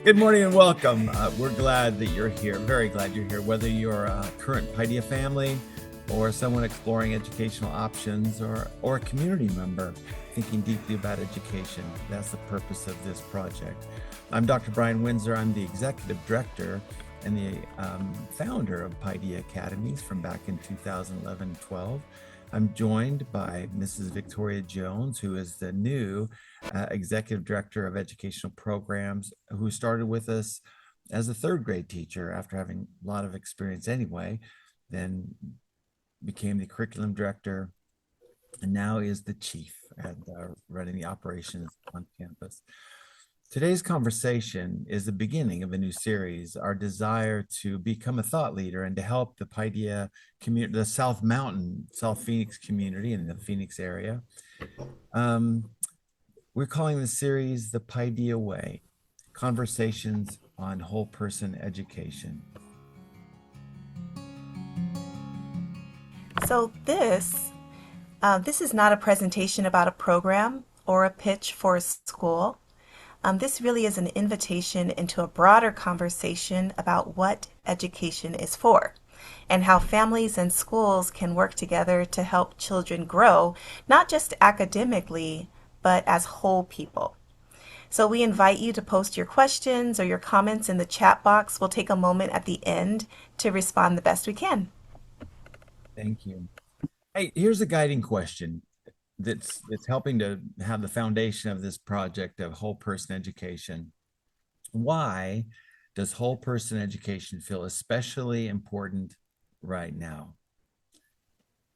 Good morning and welcome. We're glad that you're here. Very glad you're here. Whether you're a current Paideia family or someone exploring educational options or a community member thinking deeply about education, that's the purpose of this project. I'm Dr. Brian Winsor. I'm the executive director and the founder of Paideia Academies from back in 2011-12. I'm joined by Mrs. Victoria Jones, who is the new executive director of educational programs, who started with us as a third grade teacher after having a lot of experience anyway, then became the curriculum director, and now is the chief and running the operations on campus. Today's conversation is the beginning of a new series, our desire to become a thought leader and to help the Paideia community, the South Mountain, South Phoenix community in the Phoenix area. We're calling the series the Paideia Way, Conversations on Whole Person Education. So this is not a presentation about a program or a pitch for a school. This really is an invitation into a broader conversation about what education is for and how families and schools can work together to help children grow, not just academically, but as whole people. So we invite you to post your questions or your comments in the chat box. We'll take a moment at the end to respond the best we can. Thank you. Hey, here's a guiding question that's helping to have the foundation of this project of whole person education. Why does whole person education feel especially important right now?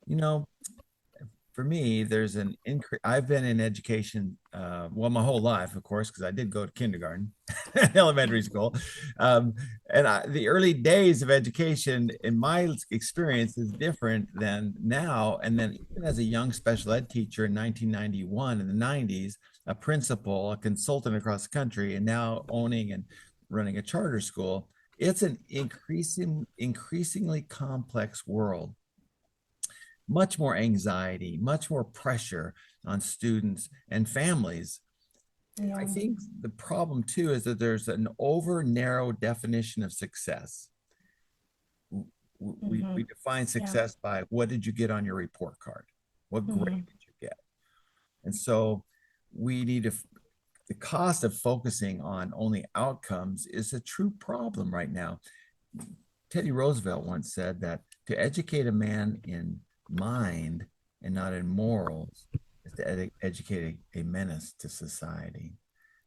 You know, for me, there's an increase. I've been in education, well, my whole life, of course, because I did go to kindergarten, elementary school. The early days of education, in my experience, is different than now. And then, even as a young special ed teacher in 1991 in the 90s, a principal, a consultant across the country, and now owning and running a charter school, it's an increasingly complex world, much more anxiety, much more pressure on students and families. I Yeah. think the problem too is that there's an over narrow definition of success. We Hmm. define Yeah. success by what did you get on your report card? What Hmm. grade did you get? And so we need to, the cost of focusing on only outcomes is a true problem right now. Teddy Roosevelt once said that to educate a man in mind and not in morals is to educate a menace to society.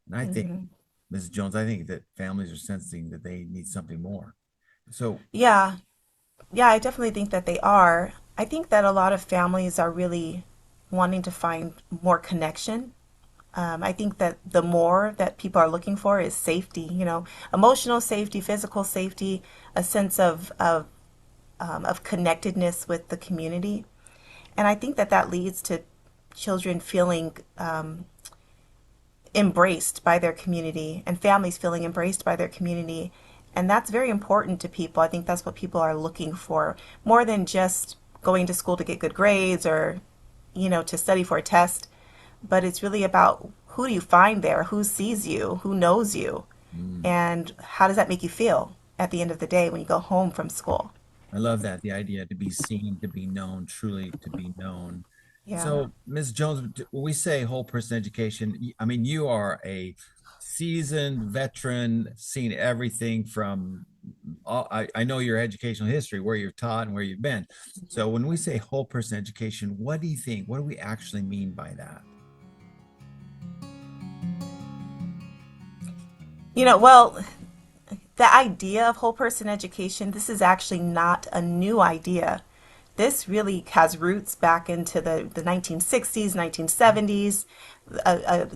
And I think, Hmm. Mrs. Jones, I think that families are sensing that they need something more. So, Yeah. Yeah, I definitely think that they are. I think that a lot of families are really wanting to find more connection. I think that the more that people are looking for is safety, emotional safety, physical safety, a sense of connectedness with the community. And I think that that leads to children feeling embraced by their community and families feeling embraced by their community. And that's very important to people. I think that's what people are looking for more than just going to school to get good grades or, to study for a test. But it's really about who do you find there, who sees you, who knows you, mm, and how does that make you feel at the end of the day when you go home from school? I love that, the idea to be seen, to be known, truly to be known. Yeah. So, Ms. Jones, when we say whole person education, I mean, you are a seasoned veteran, seen everything from, I know your educational history, where you've taught and where you've been. So, when we say whole person education, what do you think? What do we actually mean by that? Well, the idea of whole person education, this is actually not a new idea. This really has roots back into the 1960s, 1970s.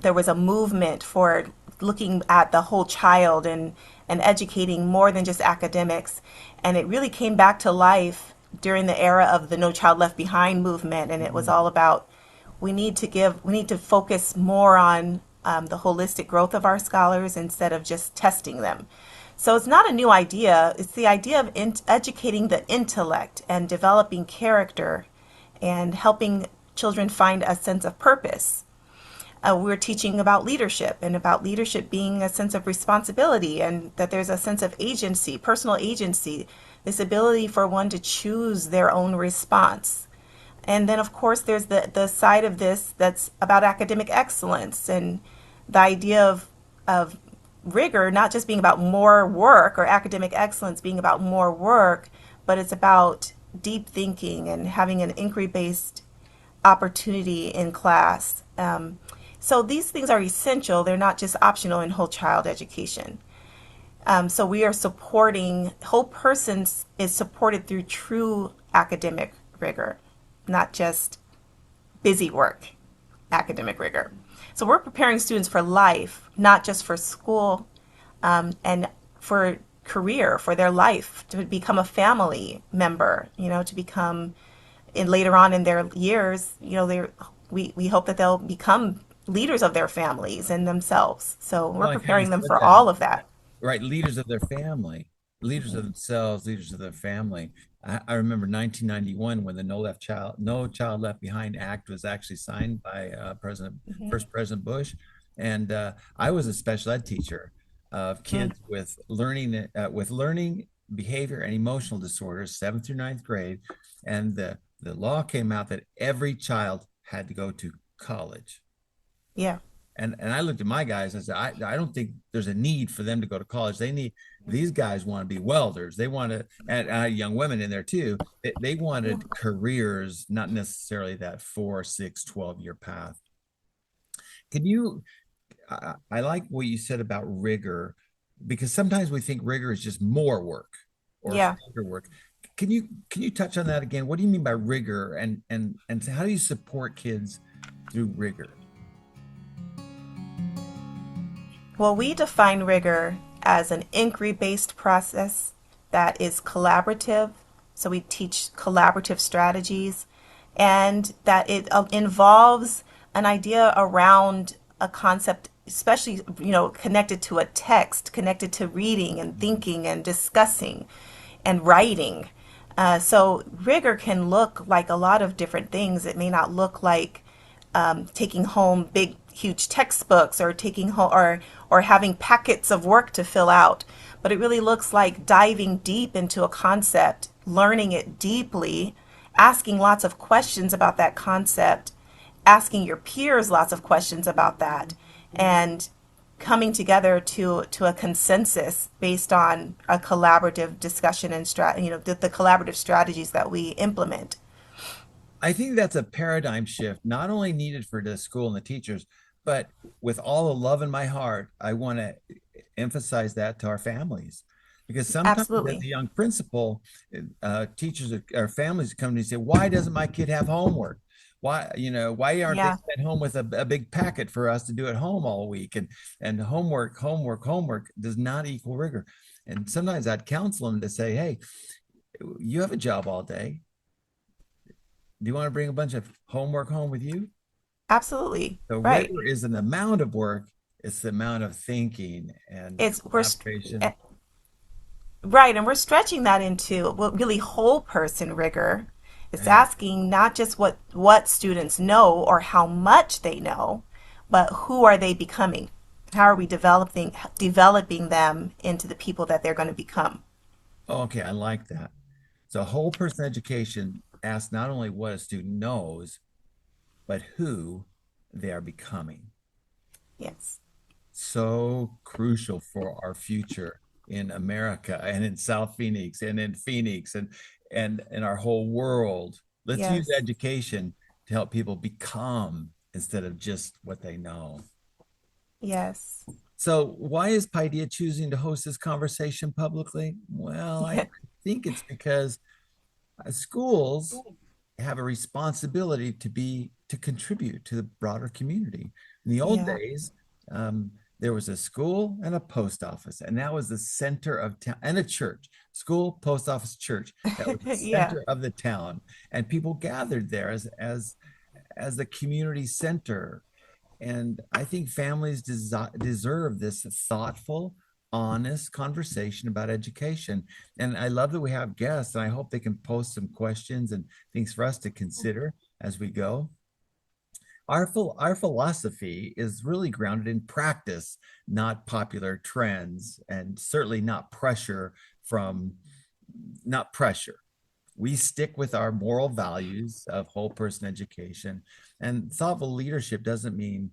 There was a movement for looking at the whole child and educating more than just academics. And it really came back to life during the era of the No Child Left Behind movement. And it was Mm, all about we need to focus more on the holistic growth of our scholars instead of just testing them. So it's not a new idea. It's the idea of educating the intellect and developing character and helping children find a sense of purpose. We're teaching about leadership and about leadership being a sense of responsibility and that there's a sense of agency, personal agency, this ability for one to choose their own response. And then, of course, there's the side of this that's about academic excellence and the idea of rigor not just being about more work or academic excellence being about more work, but it's about deep thinking and having an inquiry based opportunity in class. So these things are essential. They're not just optional in whole child education. So we are supporting, whole persons is supported through true academic rigor, not just busy work, academic rigor. So we're preparing students for life, not just for school, and for career, for their life, to become a family member, to become, and later on in their years, we hope that they'll become leaders of their families and themselves. So I we're like how you preparing them said for that. all of that. Right, leaders of their family, leaders of themselves, leaders of their family. I remember 1991 when the No Child Left Behind Act was actually signed by Hmm. first President Bush, and I was a special ed teacher of Mm, kids with learning behavior and emotional disorders, seventh through ninth grade, and the law came out that every child had to go to college. yeah, And I looked at my guys and I said, I don't think there's a need for them to go to college. These guys want to be welders. They want to, and I had young women in there too. They yeah, wanted careers, not necessarily that 4, 6, 12 year path. Can you, I like what you said about rigor, because sometimes we think rigor is just more work or yeah. harder work. Can you touch on that again? What do you mean by rigor and how do you support kids through rigor? Well, we define rigor as an inquiry-based process that is collaborative. So we teach collaborative strategies and that it involves an idea around a concept, especially, connected to a text, connected to reading and thinking and discussing and writing. So rigor can look like a lot of different things. It may not look like taking home big, huge textbooks or taking home or having packets of work to fill out, but it really looks like diving deep into a concept, learning it deeply, asking lots of questions about that concept, asking your peers lots of questions about that, and coming together to a consensus based on a collaborative discussion and the collaborative strategies that we implement. I think that's a paradigm shift, not only needed for the school and the teachers, but with all the love in my heart, I want to emphasize that to our families. Because sometimes as Absolutely. a young principal, teachers or families come to me and say, why doesn't my kid have homework? Why aren't they Yeah, sent home with a big packet for us to do at home all week? And homework does not equal rigor. And sometimes I'd counsel them to say, hey, you have a job all day. Do you want to bring a bunch of homework home with you? absolutely. So Right. rigor is an amount of work, it's the amount of thinking and It's we're collaboration. right, and we're stretching that into what really whole person rigor. It's And asking not just what students know or how much they know, but who are they becoming? How are we developing them into the people that they're going to become? okay, I like that. So whole person education asks not only what a student knows, but who they are becoming. Yes. So crucial for our future in America and in South Phoenix and in Phoenix and in our whole world. Let's use Yes. education to help people become instead of just what they know. Yes. So, why is Paideia choosing to host this conversation publicly? Well, I Yeah. think it's because schools have a responsibility to contribute to the broader community. In the old Yeah. days, there was a school and a post office, and that was the center of town, and a church. School, post office, church. That was the Yeah. center of the town, and people gathered there as the community center. And I think families deserve this thoughtful, honest conversation about education. And I love that we have guests, and I hope they can post some questions and things for us to consider as we go. our philosophy is really grounded in practice, not popular trends, and certainly from not pressure. We stick with our moral values of whole person education, and thoughtful leadership doesn't mean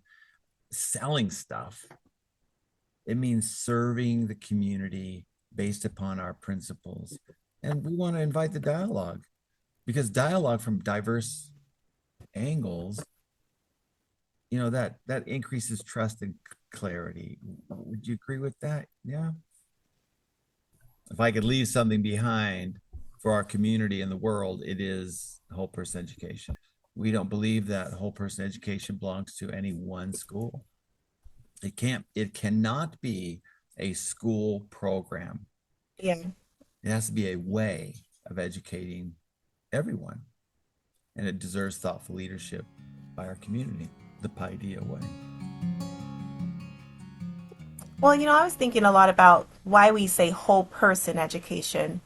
selling stuff. It means serving the community based upon our principles. And we want to invite the dialogue, because dialogue from diverse angles, that increases trust and clarity. Would you agree with that? Yeah. If I could leave something behind for our community and the world, it is whole person education. We don't believe that whole person education belongs to any one school. It cannot be a school program. Yeah. It has to be a way of educating everyone, and it deserves thoughtful leadership by our community, the Paideia Way. Well, I was thinking a lot about why we say whole person education.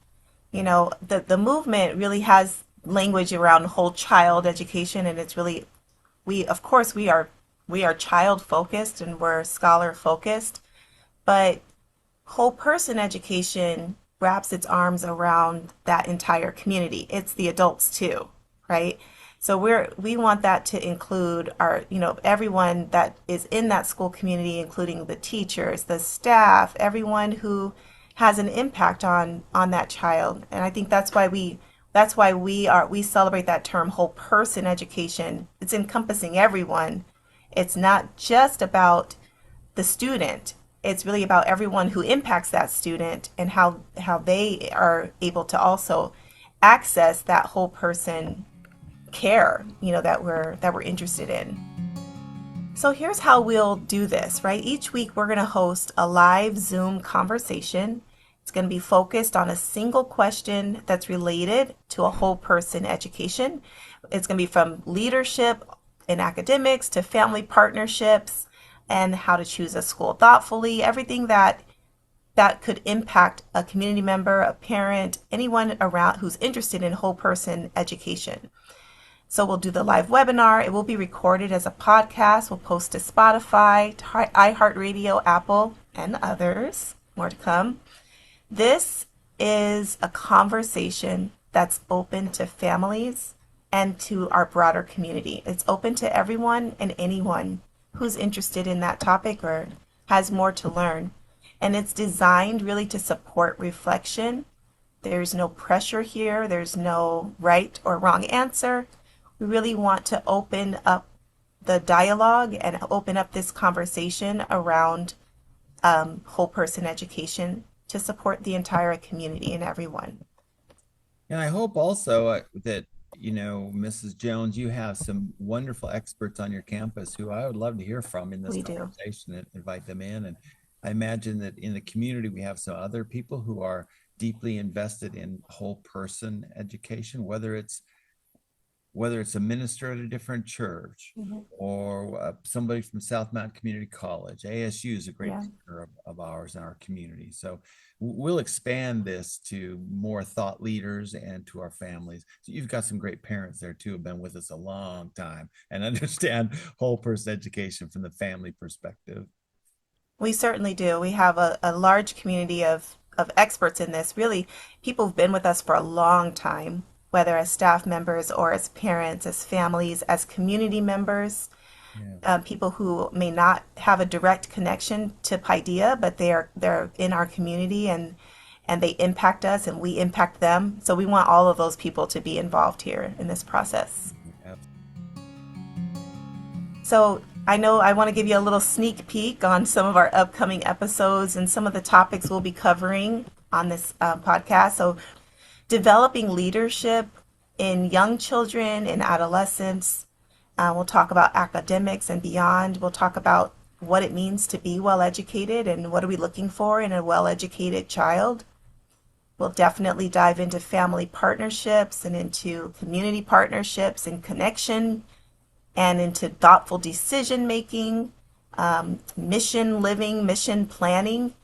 The movement really has language around whole child education, and it's really, of course, we are child focused and we're scholar focused, but whole person education wraps its arms around that entire community. It's the adults too, right? So we want that to include everyone that is in that school community, including the teachers, the staff, everyone who has an impact on that child. And I think that's why we celebrate that term whole person education. It's encompassing everyone. It's not just about the student. It's really about everyone who impacts that student and how they are able to also access that whole person care, that we're interested in. So here's how we'll do this, right? Each week we're going to host a live Zoom conversation. It's going to be focused on a single question that's related to a whole person education. It's going to be from leadership in academics to family partnerships and how to choose a school thoughtfully, everything that could impact a community member, a parent, anyone around who's interested in whole person education. So we'll do the live webinar. It will be recorded as a podcast. We'll post to Spotify, to iHeartRadio, Apple, and others. More to come. This is a conversation that's open to families and to our broader community. It's open to everyone and anyone who's interested in that topic or has more to learn. And it's designed really to support reflection. There's no pressure here. There's no right or wrong answer. We really want to open up the dialogue and open up this conversation around whole person education to support the entire community and everyone. And I hope also that, Mrs. Jones, you have some wonderful experts on your campus who I would love to hear from in this We do. conversation and invite them in. And I imagine that in the community, we have some other people who are deeply invested in whole person education, whether it's a minister at a different church or somebody from South Mountain Community College. ASU is a great partner of ours in our community. So we'll expand this to more thought leaders and to our families. So you've got some great parents there too, have been with us a long time and understand whole person education from the family perspective. We certainly do. We have a large community of experts in this. Really, people who've been with us for a long time, whether as staff members or as parents, as families, as community members, people who may not have a direct connection to Paideia, but they're in our community and they impact us and we impact them. So we want all of those people to be involved here in this process. So I know I want to give you a little sneak peek on some of our upcoming episodes and some of the topics we'll be covering on this podcast. So developing leadership in young children and adolescents. We'll talk about academics and beyond. We'll talk about what it means to be well educated and what are we looking for in a well educated child. We'll definitely dive into family partnerships and into community partnerships and connection and into thoughtful decision making, mission living, mission planning,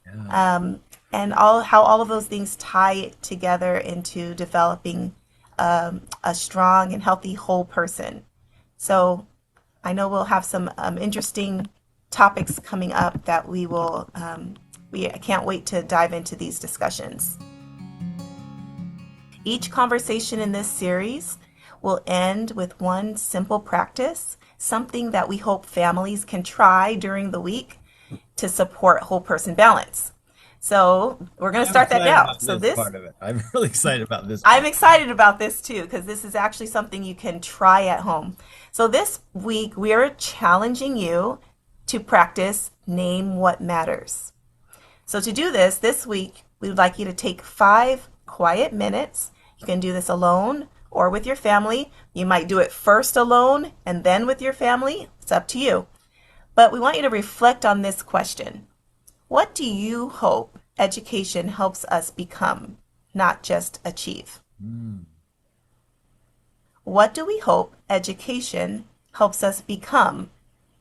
and how all of those things tie together into developing a strong and healthy whole person. So I know we'll have some interesting topics coming up that I can't wait to dive into these discussions. Each conversation in this series will end with one simple practice, something that we hope families can try during the week to support whole person balance. So we're going to I'm start that excited now. about So this part of it. I'm really excited about this I'm part. excited about this too, because this is actually something you can try at home. So this week, we are challenging you to practice name what matters. So to do this week, we would like you to take 5 quiet minutes. You can do this alone or with your family. You might do it first alone and then with your family. It's up to you. But we want you to reflect on this question. What do you hope education helps us become, not just achieve? What do we hope education helps us become,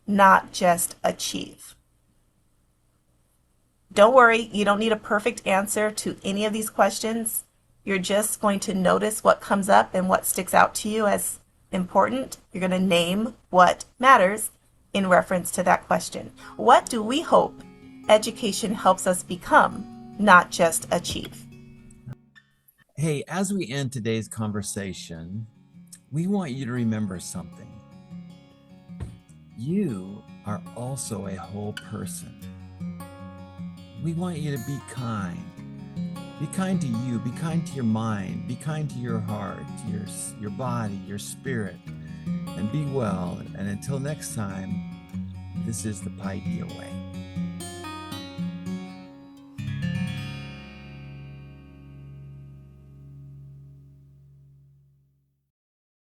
not just achieve? Don't worry, you don't need a perfect answer to any of these questions. You're just going to notice what comes up and what sticks out to you as important. You're going to name what matters in reference to that question. What do we hope education helps us become, not just achieve? Hey, as we end today's conversation, we want you to remember something. You are also a whole person. We want you to be kind. Be kind to you, be kind to your mind, be kind to your heart, to your body, your spirit, and be well. And until next time, this is the Paideia Way.